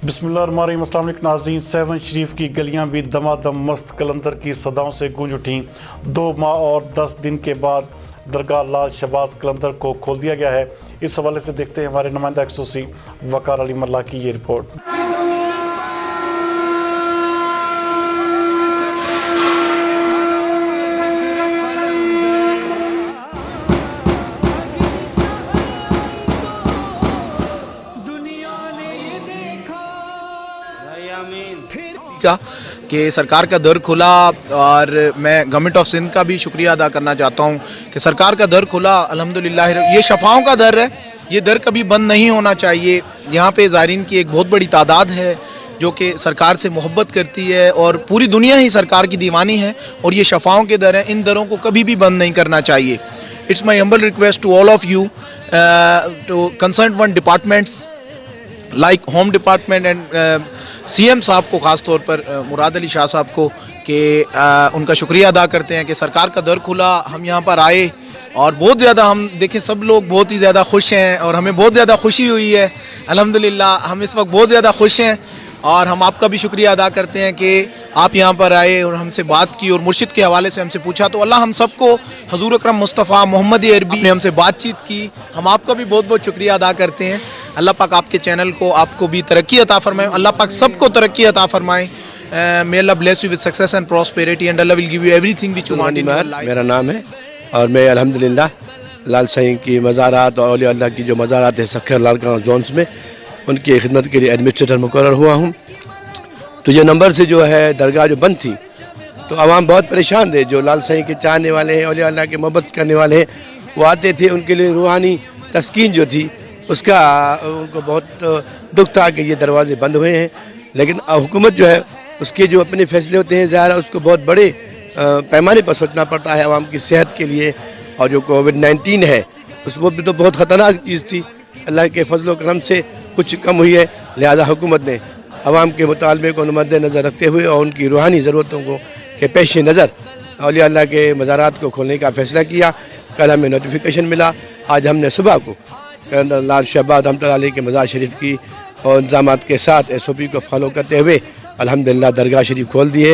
बिस्मिल्लाहिर्रहमानिर्रहीम। अस्सलाम वालेकुम नाज़रीन, सेवन शरीफ की गलियां भी दमादम मस्त कलंदर की सदाओं से गूंज उठीं। 2 माह और 10 दिन के बाद दरगाह लाल शहबाज कलंदर को खोल दिया गया है। इस हवाले से देखते हैं हमारे नुमाइंदा खसूसी वकार अली मल्ला की ये रिपोर्ट। कि सरकार का दर खुला, और मैं गवर्नमेंट ऑफ सिंध का भी शुक्रिया अदा करना चाहता हूँ कि सरकार का दर खुला अल्हम्दुलिल्लाह। ये शफाओं का दर है, ये दर कभी बंद नहीं होना चाहिए। यहाँ पे ज़ायरीन की एक बहुत बड़ी तादाद है जो कि सरकार से मोहब्बत करती है, और पूरी दुनिया ही सरकार की दीवानी है, और ये शफाओं के दर हैं। इन दरों को कभी भी बंद नहीं करना चाहिए। It's my humble request to all of you to concern one departments like home department and CM साहब को, ख़ास तौर पर मुराद अली शाह साहब को, कि उनका शुक्रिया अदा करते हैं कि सरकार का दर खुला, हम यहाँ पर आए, और बहुत ज़्यादा हम देखें सब लोग बहुत ही ज़्यादा खुश हैं, और हमें बहुत ज़्यादा खुशी हुई है। अल्हम्दुलिल्लाह हम इस वक्त बहुत ज़्यादा खुश हैं, और हम आपका भी शुक्रिया अदा करते हैं कि आप यहाँ पर आए और हमसे बात की और मुर्शिद के हवाले से हमसे पूछा। तो अल्लाह हम सबको, हजूर अकरम मुस्तफ़ा मोहम्मद अरबी ने हमसे बातचीत की, हम आपका भी बहुत बहुत शुक्रिया अदा करते हैं। अल्लाह पाक आपके चैनल को, आपको भी तरक्की अता फरमाए, अल्लाह पाक सबको तरक्की अता फरमाए। May Allah bless you with success and prosperity and Allah will give you everything which you want in your life. मेरा नाम है, और मैं अल्हम्दुलिल्लाह लाल साईं की मज़ारात और औलिया अल्लाह की जो मज़ारात है सखर लालकाना जोन्स में, उनकी खिदमत के लिए एडमिनिस्ट्रेटर मुकर्रर हुआ हूँ। तो ये नंबर से जो है दरगाह जो बंद थी, तो आवाम बहुत परेशान थे। जो लाल साईं के चाहने वाले हैं, औलिया अल्लाह के मोहब्बत करने वाले हैं, वो आते थे। उनके लिए रूहानी तस्कीन जो थी उसका उनको बहुत दुख था कि ये दरवाजे बंद हुए हैं। लेकिन हुकूमत जो है उसके जो अपने फैसले होते हैं, ज़ाहिर है उसको बहुत बड़े पैमाने पर सोचना पड़ता है आवाम की सेहत के लिए। और जो कोविड-19 है उस वो भी तो बहुत ख़तरनाक चीज़ थी, अल्लाह के फजल करम से कुछ कम हुई है। लिहाजा हुकूमत ने आवाम के मुतालबे को मद्देनज़र रखते हुए और उनकी रूहानी ज़रूरतों को के पेश नज़र औलिया अल्लाह के मज़ारात को खोलने का फ़ैसला किया। कल हमें नोटिफिकेशन मिला, आज हमने सुबह को कलंदर लाल शहबाज रहमतुल्लाह अलैह के मज़ार शरीफ की और इंतज़ामात के साथ SOP को फॉलो करते हुए अल्हम्दुलिल्लाह दरगाह शरीफ खोल दिए।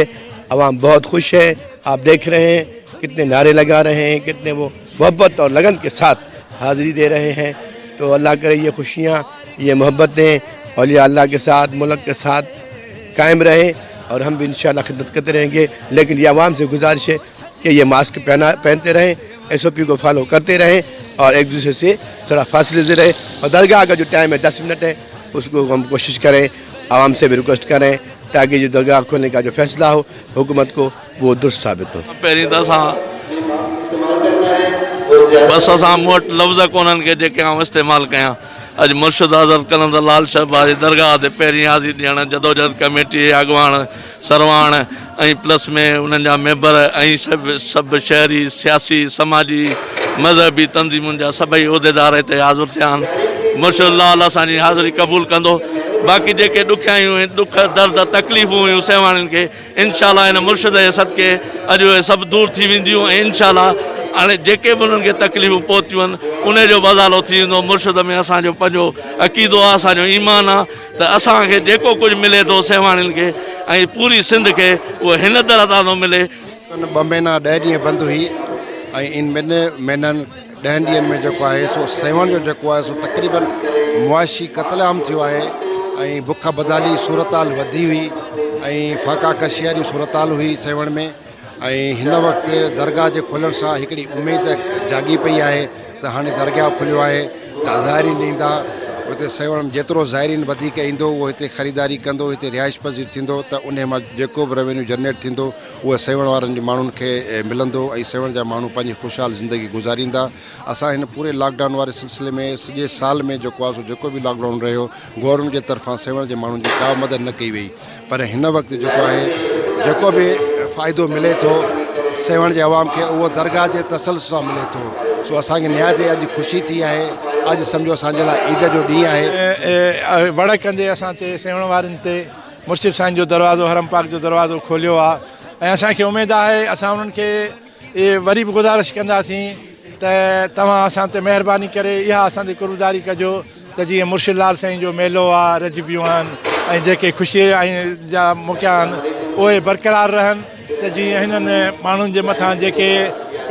आवाम बहुत खुश है, आप देख रहे हैं कितने नारे लगा रहे हैं, कितने वो मोहब्बत और लगन के साथ हाज़िरी दे रहे हैं। तो अल्लाह करे ये खुशियाँ, ये मोहब्बतें औलिया अल्लाह के साथ, मुल्क के साथ कायम रहे, और हम भी इंशाअल्लाह खिदमत करते रहेंगे। लेकिन ये आवाम से गुजारिश है कि ये मास्क पहनते रहें, SOP को फॉलो करते रहें, और एक दूसरे से थोड़ा फासले से रहें। और दरगाह का जो टाइम है 10 मिनट है, उसको हम कोशिश करें, आवाम से भी रिक्वेस्ट करें, ताकि जो दरगाह खोलने का जो फैसला हो हुकूमत को वो दुरुस्त साबित हो। पहिरीं त असां बस असां मूं वटि लफ़्ज़ कोन्हनि के जेके आउं इस्तेमालु कयां। अॼु मुर्शिद हज़रत कलंदर लाल शहबाज दरगाह ते पहिरीं हाज़िरी ॾियणु जदोजहद कमेटी अॻुवाण सरवाण ऐं प्लस में उन्हनि जा मेंबर ऐं सभु शहरी सियासी समाजी मज़हबी तंज़ीमुनि जा सभई उहिदेदार हिते हाज़िर थिया आहिनि। मुर्शिद लाल असांजी हाज़िरी क़बूल कंदो। बाक़ी जेके ॾुखियायूं आहिनि, दुख दर्द तकलीफ़ूं हुयूं सेवाणियुनि खे, इंशाअल्लाह हिन मुर्शिद जे सदके अॼु उहे सभु दूरि थी वेंदियूं। ऐं इंशाअल्लाह हाणे जेके बि उन्हनि खे तकलीफ़ूं पहुतियूं आहिनि उन जो बज़ालो थी वेंदो। मुर्शिद में असांजो पंहिंजो अक़ीदो आहे, असांजो ईमान आहे त असांखे जेको कुझु मिले थो सेवाणियुनि खे ऐं पूरी सिंध खे, उहो हिन तरह सां थो मिले। 2 महीना 10 ॾींहं बंदि हुई, ऐं इन महीननि 10 ॾींहंनि में जेको आहे सो सेवण जो जेको आहे सो तक़रीबन मुआशी क़त्लेआम थियो आहे, ऐं बुख बदाली सूरत हाल वधी हुई, ऐं फाका कशी वारी सूरत हाल हुई सेवण में। ऐं हिन वक़्तु दरगाह जे खुलण सां हिकिड़ी उमेद जागी पई आहे त हाणे दरगाह खुलियो आहे त ज़ाइरीन ईंदा। उते सेवण में जेतिरो ज़ाइरीन वधीक ईंदो उहो हिते ख़रीदारी कंदो, हिते रिहाइश पज़ीर थींदो, त उन मां जेको बि रेवेन्यू जनरेट थींदो उहो सेवण वारनि माण्हुनि खे मिलंदो, ऐं सेवण जा माण्हू पंहिंजी ख़ुशहाल ज़िंदगी गुज़ारींदा। असां हिन पूरे लॉकडाउन वारे सिलसिले में सॼे साल में जेको आहे सो जेको बि लॉकडाउन रहियो, गवर्नमेंट जे तरफ़ां सेवण जे माण्हुनि जी का मदद न कई वई। पर हिन वक़्तु जेको आहे जेको बि फ़ाइदो मिले थो सेवण जे अवाम खे, उहो दरगाह जे तसल्स सां मिले थो। सो असांखे निहायत अॼु ख़ुशी थी आहे। अॼु सम्झो असांजे लाइ ईद जो ॾींहुं आहे। वड़ कंदे असां ते सेवण वारनि ते मुर्शिद साईं जो दरवाज़ो, हरम पाक जो दरवाज़ो खोलियो आहे, ऐं असांखे उमेदु आहे असां उन्हनि खे वरी बि गुज़ारिश कंदासीं त तव्हां असां ते महिरबानी करे इहा असां ते कुर्बदारी कजो त जीअं मुर्शिद लाल साईं जो मेलो आहे, रजबियूं आहिनि, ऐं जेके ख़ुशीअ जा मौक़ा आहिनि उहे बरक़रार रहनि त जीअं हिननि माण्हुनि जे मथां जेके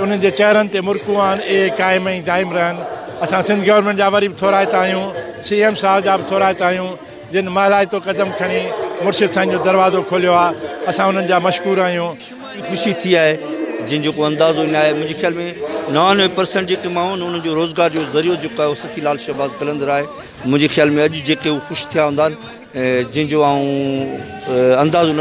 उन्हनि जे चहिरनि ते मुर्कूं आहिनि इहे क़ाइम ऐं दाइम रहनि। असां सिंध गवर्नमेंट जा वरी बि थोरा हितां आहियूं, CM साहब जा बि थोरा हितां आहियूं जिन महिलाइतो क़दम खणी मुर्शिद साईं जो दरवाज़ो खोलियो आहे। असां उन्हनि जा मशकूर आहियूं। ख़ुशी थी आहे जिन को अंदाज़ो न आहे। मुंहिंजे ख्याल में 99% जेके माण्हू आहिनि उन्हनि जो रोज़गार जो ज़रियो जेको आहे उहो सखी लाल शहबाज़ कलंदर आहे। मुंहिंजे ख्याल में अॼु जेके उहे ख़ुशि थिया हूंदा आहिनि जंहिंजो अंदाज़ो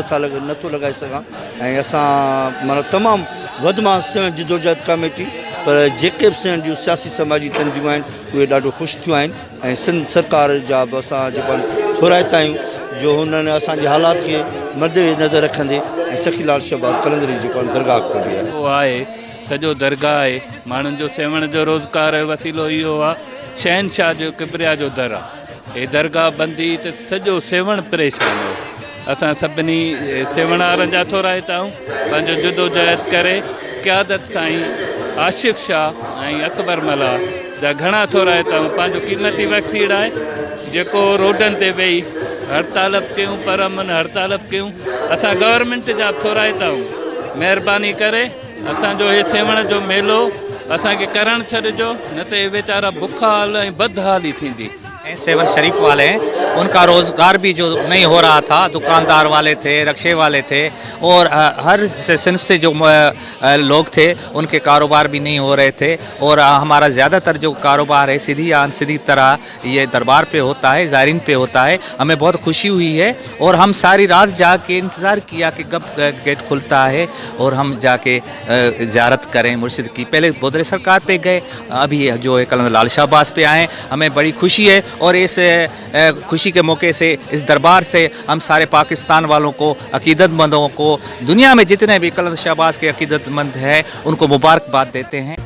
नथो लॻाए सघां। ऐं असां माना तमामु वधि मां सेण जिदोजहद कमेटी पर जेके बि सेण जूं सियासी समाजी तंज़ीमूं आहिनि उहे ॾाढो ख़ुशि थियूं आहिनि। ऐं सिंध सरकार जा बि असां जेको थोराइता आहियूं जो हुननि असांजे हालात खे मदे नज़र रखंदे ऐं सखी लाल शहबाज़ कलंदर जी जेको दरगाह खोली आहे उहो आहे सॼो दरगाह आहे। माण्हुनि जो सेवण जो रोज़गार जो वसीलो इहो आहे। शहनशाह जो किबरिया जो दर आहे। हे दरगाह बंदी त सॼो सेवण परेशान हो। असां सभिनी सेवणारनि जा थोराइता आहियूं पंहिंजो जुदोजहद करे क़यादत साईं आशिक़ शाह ऐं अकबर मला जा घणा थोराइता आहियूं। पंहिंजो क़ीमती वक़्तु हीअ आहे जेको रोडनि ते वेही हड़ताल बि कयूं परमन हड़ताल बि कयूं। असां गवर्नमेंट जा थोराइता आहियूं महिरबानी करे असांजो हे सेवण जो मेलो असांखे करणु छॾिजो न त हे वीचारा बुखा हाल ऐं बदहाली थींदी। सेवन शरीफ वाले हैं, उनका रोज़गार भी जो नहीं हो रहा था, दुकानदार वाले थे, रक्शे वाले थे और हर सिंफ से जो लोग थे उनके कारोबार भी नहीं हो रहे थे। और हमारा ज़्यादातर जो कारोबार है सीधी या अनसीधी तरह ये दरबार पे होता है, ज़ायरीन पे होता है। हमें बहुत खुशी हुई है और हम सारी रात जाके इंतज़ार किया कि कब गेट खुलता है और हम जाके ज़ियारत करें मुर्शिद की। पहले बोदरे सरकार पे गए, अभी जो है कलंदर लाल शहबाज़ पे आए। हमें बड़ी खुशी है और इस खुशी के मौके से इस दरबार से हम सारे पाकिस्तान वालों को, अकीदतमंदों को, दुनिया में जितने भी कलंदर शहबाज़ के अकीदतमंद हैं उनको मुबारकबाद देते हैं।